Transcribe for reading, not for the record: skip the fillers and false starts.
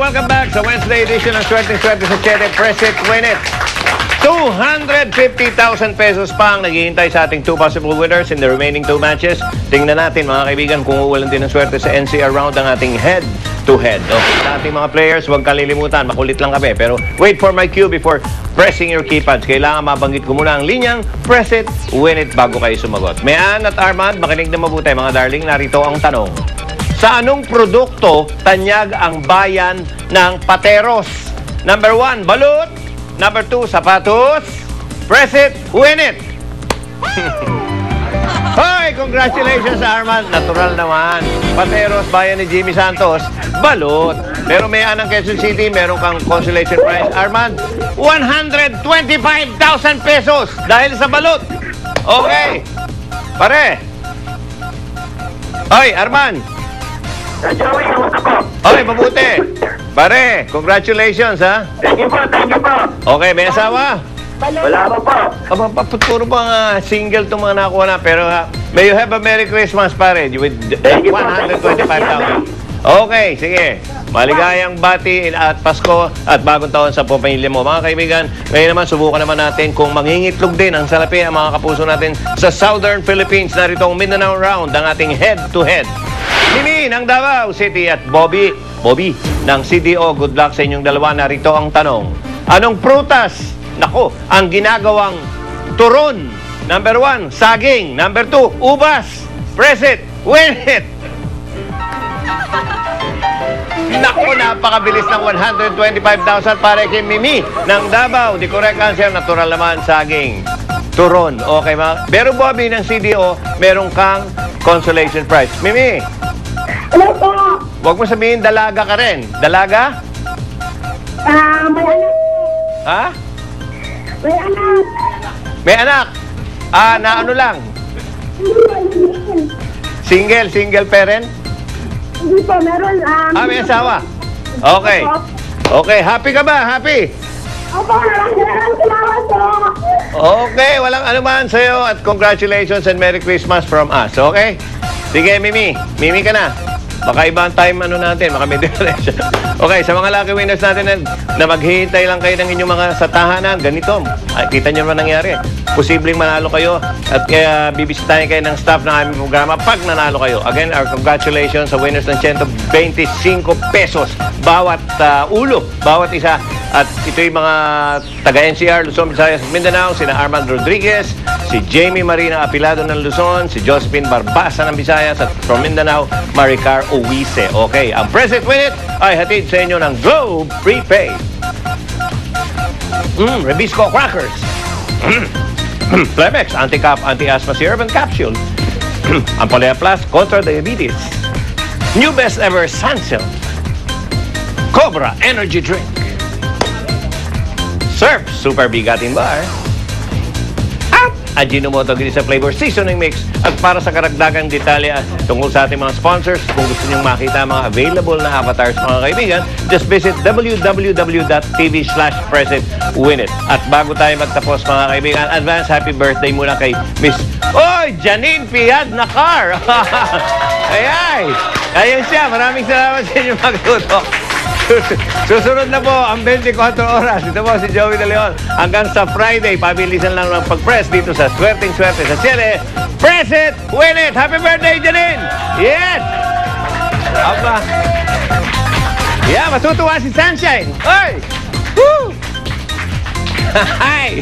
welcome back sa Wednesday edition ng Swerte sa Chete. Press it, win it. 250,000 pesos pa ang naghihintay sa ating 2 possible winners in the remaining 2 matches. Tingnan natin mga kaibigan kung uulan din ng swerte sa NCR round ang ating head-to-head. Okay, sa ating mga players, huwag kalilimutan, makulit lang kami. Pero wait for my cue before pressing your keypads. Kailangan mabanggit ko muna ang linyang press it, win it bago kayo sumagot. Mayan at Armand, makinig na mabuti mga darling. Narito ang tanong. Sa anong produkto tanyag ang bayan ng Pateros? Number 1, balut. Number 2, sapatos. Press it, win it. Hoy, congratulations Armand. Natural naman. Pateros, bayan ni Jimmy Santos, balut. Pero may anang Quezon City, meron kang consolation prize. Armand, 125,000 pesos dahil sa balut. Okay. Pare. Hoy, Armand. Hoy, mabuti. Pare, congratulations, ha? Thank you po. Okay, may asawa? Wala pa po. Puro bang single itong mga nakuha na. Pero may you have a Merry Christmas, pare, with 125,000. Okay, sige. Maligayang bati at Pasko at bagong taon sa pamilya mo. Mga kaibigan, ngayon naman subukan naman natin kung mangingitlog din ang salapi ang mga kapuso natin sa Southern Philippines. Narito ang Mindanao Round, ang ating head-to-head. Mimi ng Davao City at Bobby ng CDO. Good luck sa inyong dalawa. Narito ang tanong. Anong prutas, nako, ang ginagawang turon? Number 1, saging. Number 2, ubas. Press it, win it. Nako, napakabilis ng 125,000 para kay Mimi ng Davao. The correct answer, natural naman, saging. Turon. Okay, pero Bobby ng CDO, merong kang consolation prize. Mimi, Hello po. huwag mo sabihin dalaga ka rin. Dalaga? May anak. Ha? May anak. May anak? Na ano lang? Single parent? Hindi po, meron. May asawa? Okay. Okay, happy ka ba? Happy? Opo, maraming salamat po. Okay, walang anuman sa'yo at congratulations and Merry Christmas from us, okay? Sige, Mimi. Mimi ka na. Baka ibang time natin, baka may difference. Okay, sa mga lucky winners natin na maghihintay lang kayo ng inyong mga satahanan, ganito. Kita nyo naman nangyari. Posibleng manalo kayo at bibisitahin kayo ng staff ng aming programa pag nanalo kayo. Again, our congratulations sa winners ng 125 pesos bawat ulo, bawat isa. At ito yung mga taga-NCR, Luzon, Visayas, Mindanao, sina Armand Rodriguez, si Jamie Marina Apilado ng Luzon, si Josephine Barbasa ng Visayas, at from Mindanao, Maricar Uwise. Okay, ang present win it ay hatid sa inyo ng Globe Prepaid. Rebisco Crackers. Plemex, Anti-Cap, Anti-Asthma Syrup and Capsule. Ampalaya Plus, Contra Diabetes. New Best Ever Sunsilk. Cobra Energy Drink. Surf Super Bigatin Bar. At Ajinomoto Grisa Flavor Seasoning Mix. At para sa karagdagang detalye tungkol sa ating mga sponsors, kung gusto nyo makita mga available na avatars mga kaibigan, just visit www.tv/presentwinit. At bago tayo magtapos mga kaibigan, advance happy birthday muna kay Miss Janine Piad Nakar. Ayan siya. Maraming salamat sa inyo magtutok. Susunod na po ang 24 oras. Ito po si Joey De Leon. Hanggang sa Friday, pabilisan lang ng pag-press dito sa Swerteng Swerte sa Chete. Press it, win it. Happy birthday, Janine! Yes! Aba. Yeah, matutuwa si Sunshine. Oy! Woo! Hi!